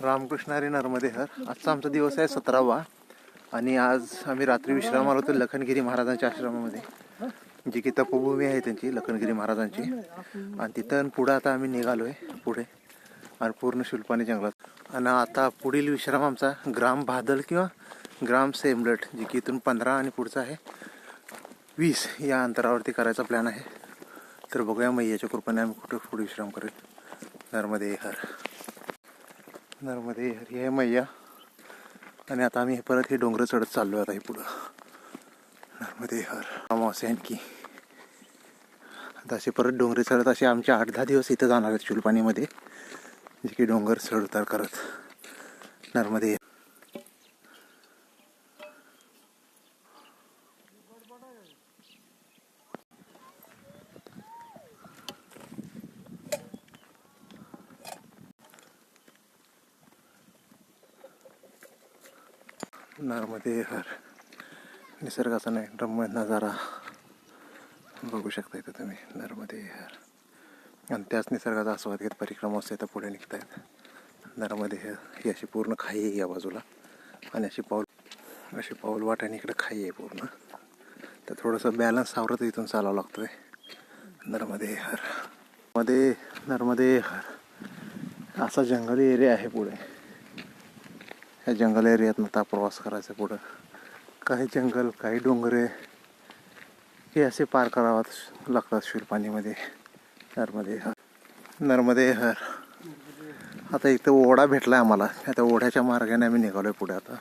रामकृष्ण हरी नर्मदे हर. आजचा आमचा दिवस आहे 17वा आणि आज आम्ही रात्री विश्राम आलो होतो लखनगिरी महाराजांच्या आश्रमामध्ये, जी की तपोभूमी आहे त्यांची लखनगिरी महाराजांची. आणि तिथं पुढं आता आम्ही निघालोय पुढे आणि पूर्ण शुल्पानी जंगलात. आणि आता पुढील विश्राम आमचा ग्राम भादल किंवा ग्राम सेमलट, जी की इथून 15 आणि पुढचा आहे 20 या अंतरावरती करायचा प्लॅन आहे. तर बघूया मैयाच्या कृपेने आम्ही कुठे पुढे विश्राम करेल. नर्मदे हर. नर्मदे हर. हे मैया. आणि आता आम्ही परत हे डोंगर चढत चाललो आता हे पुढं. नर्मदे हर. अमावस्या आणखी आता असे परत डोंगरे चढत असे आमचे 8-10 दिवस इथं जाणार आहेत शुल्पानीमध्ये, जे की डोंगर चढ उतार करत. नर्मदे. नर्मदे हर. निसर्गाचा नाही रम्य नजारा बघू शकता इथं तुम्ही. नर्मदे हर. आणि त्याच निसर्गाचा आस्वाद घेत परिक्रमा असते तर पुढे निघतायत. नर्मदे हर. ही अशी पूर्ण खाई आहे या बाजूला आणि अशी पाऊल वाट आणि इकडे खाई आहे पूर्ण. तर थोडंसं बॅलन्स सावरत इथून चालावं लागतोय. नर्मदे हर. नर्मदे हर. असा जंगली एरिया आहे पुढे. या जंगल एरियातनं आता प्रवास करायचा पुढं. काही जंगल, काही डोंगरे हे असे पार करावं लागतात शुल्पानीमध्ये. नर्मदे हर. नर्मदे हर. आता इथं ओढा भेटला आहे आम्हाला. आता ओढ्याच्या मार्गाने आम्ही निघालो आहे पुढे आता.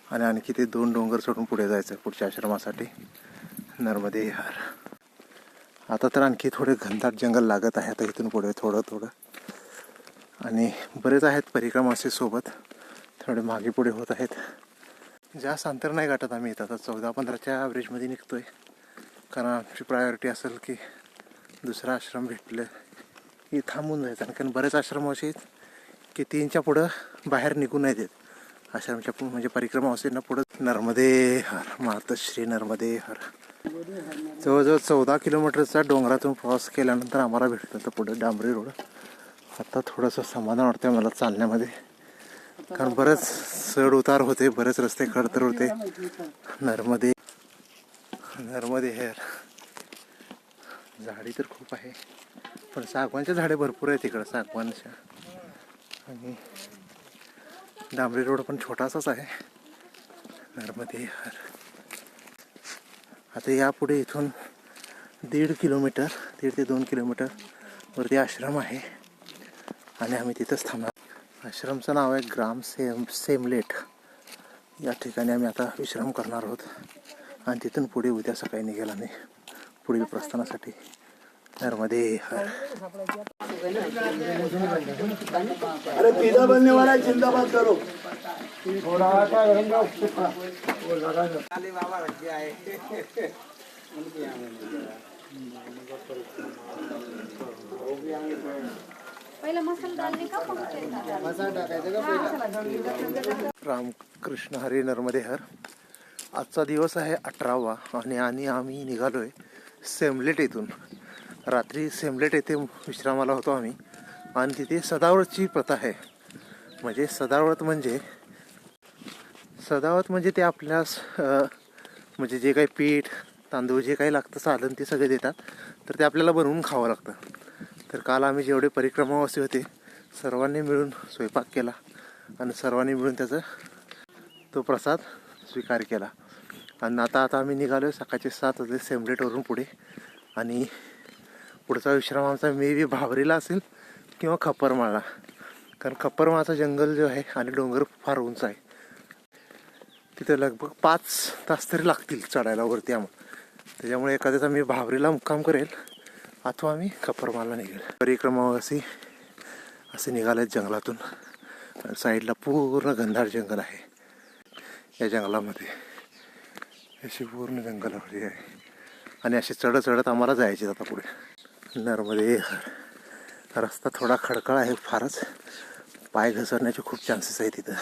आणि आणखी ते 2 डोंगर सोडून पुढे जायचं पुढच्या आश्रमासाठी. नर्मदे हर. आता तर आणखी थोडे घनदाट जंगल लागत आहे आता इथून पुढे थोडं. आणि बरेच आहेत परिक्रमाचे सोबत, थोडे मागे पुढे होत आहेत. जास्त अंतर नाही गाठत आम्ही इथं. आता 14-15च्या ॲव्हरेजमध्ये निघतोय, कारण आमची प्रायोरिटी असेल की दुसरा आश्रम भेटलं की थांबून जायचं. कारण बरेच आश्रम असे आहेत की 3च्या पुढं बाहेर निघू नाही देत आश्रमच्या, म्हणजे परिक्रमा असेल ना पुढं. नर्मदे हर. मातश्री नर्मदे हर. जवळजवळ 14 किलोमीटरचा डोंगरातून प्रवास केल्यानंतर आम्हाला भेटतं तर पुढे डांबरी रोड. आता थोडंसं समाधान वाटतं मला चालण्यामध्ये, कारण बरेच चढ उतार होते, बरेच रस्ते खडतर होते. नर्मदे हर. झाडी तर खूप आहे, पण सागवानच्या झाडे भरपूर आहेत तिकडं सागवानच्या. आणि डांबरी रोड पण छोटासाच आहे. नर्मदे हर. आता यापुढे इथून 1.5 ते 2 किलोमीटर वरती आश्रम आहे आणि आम्ही तिथंच थांबणार. आश्रमचं नाव आहे ग्राम सेमलेट. या ठिकाणी आम्ही आता विश्राम करणार आहोत आणि तिथून पुढे उद्या सकाळी निघेल आम्ही पुढील प्रस्थानासाठी. नर्मदे हर. अरे पिज़्ज़ा बनने वाला है, जिंदाबाद करो. पहिला मसाला डालणे का रामकृष्ण हरी. नर्मदे हर. आजचा दिवस आहे 18वा आणि आम्ही निघालोय सेमलेट येथून. रात्री सेमलेट येथे विश्रामाला होतो आम्ही. आणि तिथे सदाव्रतची प्रथा आहे. म्हणजे सदाव्रत म्हणजे ते आपल्यास म्हणजे जे काही पीठ तांदूळ जे काही लागतं साधन ते सगळे देतात, तर ते आपल्याला बनवून खावं लागतं. तर काल आम्ही जेवढे परिक्रमावासी होते सर्वांनी मिळून स्वयंपाक केला आणि सर्वांनी मिळून त्याचा तो प्रसाद स्वीकार केला. आणि आता आम्ही निघालो आहे सकाळचे 7 वाजले सेमलेटवरून पुढे. आणि पुढचा विश्राम आमचा मे बी भावरीला असेल किंवा खप्परमाळला, कारण खप्परमाळचा जंगल जो आहे आणि डोंगर फार उंच आहे. तिथे लगभग 5 तास तरी लागतील चढायला वरती आम्हाला. त्याच्यामुळे एखाद्याचा मी भावरीला मुक्काम करेल अथवा आम्ही खप्परमाळला निघेल. परिक्रमावासी असे निघाले जंगलातून. साईडला पूर्ण घनदाट जंगल आहे. या जंगलामध्ये अशी पूर्ण जंगलावरी आहे आणि असे चढत आम्हाला जायचे आता पुढे. नर्मदे हर. रस्ता थोडा खडखळ आहे फारच. पाय घसरण्याचे खूप चान्सेस आहेत तिथं,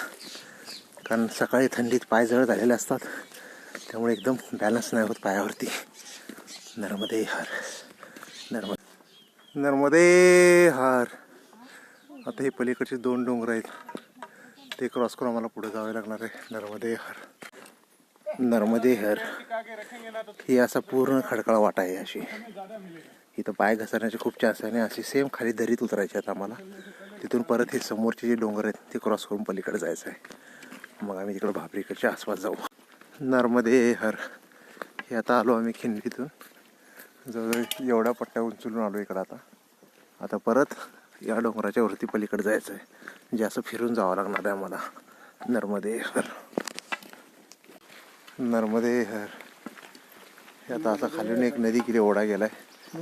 कारण सकाळी थंडीत पाय जळ झालेले असतात, त्यामुळे एकदम बॅलन्स नाही होत पायावरती. नर्मदे हर. नर्मदे हर. आता हे पलीकडचे 2 डोंगर आहेत ते क्रॉस करून आम्हाला पुढे जावे लागणार आहे. नर्मदे हर. नर्मदे हर ही असा पूर्ण खडकाळ वाटा आहे अशी. इथं पाय घसरण्याचे खूप चान्स आहे आणि अशी सेम खाली दरीत उतरायची आहेत आम्हाला. तिथून परत हे समोरचे जे डोंगर आहेत ते क्रॉस करून पलीकडे जायचं आहे. मग आम्ही तिकडे भाबरीकडच्या आसपास जाऊ. नर्मदे हर. हे आता आलो आम्ही खिंडीतून. जवळ एवढ्या पट्ट्या उंचलून आलो इकडं आता परत या डोंगराच्या वरती पलीकडे जायचं आहे. म्हणजे असं फिरून जावं लागणार आहे आम्हाला. नर्मदे हर. नर्मदे हर. हे आता असा खालून एक नदी किती ओढा गेलाय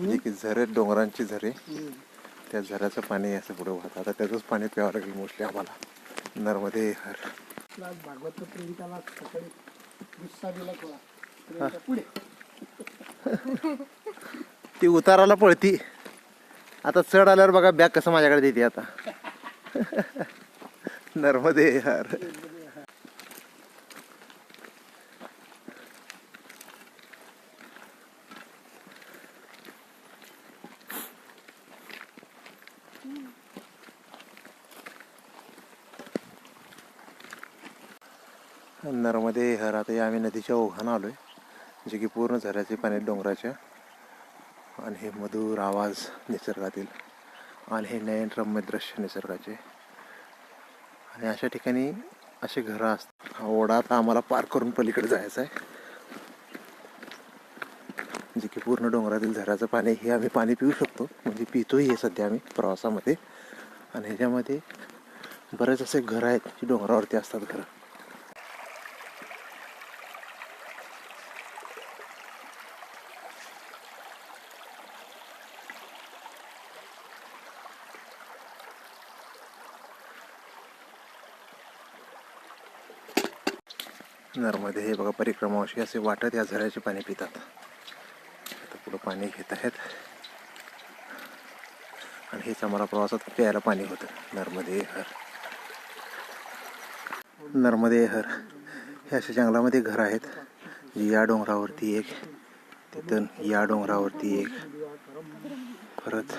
जे की झरे, डोंगरांची झरे. त्या झऱ्याचं पाणी असं पुढे वाहतं. आता त्याचंच पाणी प्यावं लागेल मोस्टली आम्हाला. नर्मदे हर. भागवत प्रियंकाला सकाळी गुस्सा दिला थोडा पुढे ती उताराला पळती. आता चढ आल्यावर बघा बॅग कसं माझ्याकडे देते आता. नर्मदे हर. नर्मदे हर. आता या आम्ही नदीच्या ओघानं आलोय जे की पूर्ण झऱ्याचे पाणी डोंगराच्या. आणि हे मधुर आवाज निसर्गातील आणि हे नयनरम्य दृश्य निसर्गाचे. आणि अशा ठिकाणी असे घरं असतात. हा ओढा आता आम्हाला पार करून पलीकडे जायचं आहे जे की पूर्ण डोंगरातील झऱ्याचं पाणी. हे आम्ही पाणी पिऊ शकतो, म्हणजे पितोही हे सध्या आम्ही प्रवासामध्ये. आणि ह्याच्यामध्ये बरेच असे घरं आहेत जी डोंगरावरती असतात घरं. नर्मदे हे बघा परिक्रमावशी असे वाटत या झऱ्याचे पाणी पितात. आता पुढं पाणी घेत आहेत आणि हेच आम्हाला प्रवासात प्यायला पाणी होतं. नर्मदे हर. नर्मदे हर. हे अशा जंगलामध्ये घर आहेत. या डोंगरावरती एक, तिथून या डोंगरावरती एक, परत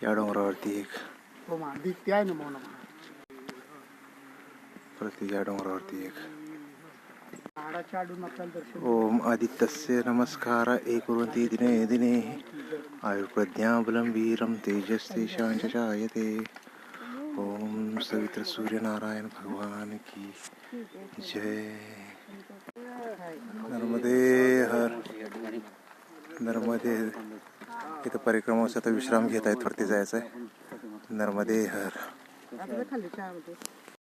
या डोंगरावरती एक, परत या डोंगरावरती एक. ओम आदित्यस्य नमस्कार एकुर्वन्ति दिने दिने आयुर्प्रज्ञाबलं तेजस्तेषांच जायते. ओम सवित्र सूर्यनारायण भगवान की जय. नर्मदे हर. नर्मदे. इथं परिक्रमासाठी आता विश्राम घेत आहेत. वरती जायचं आहे. नर्मदे हर.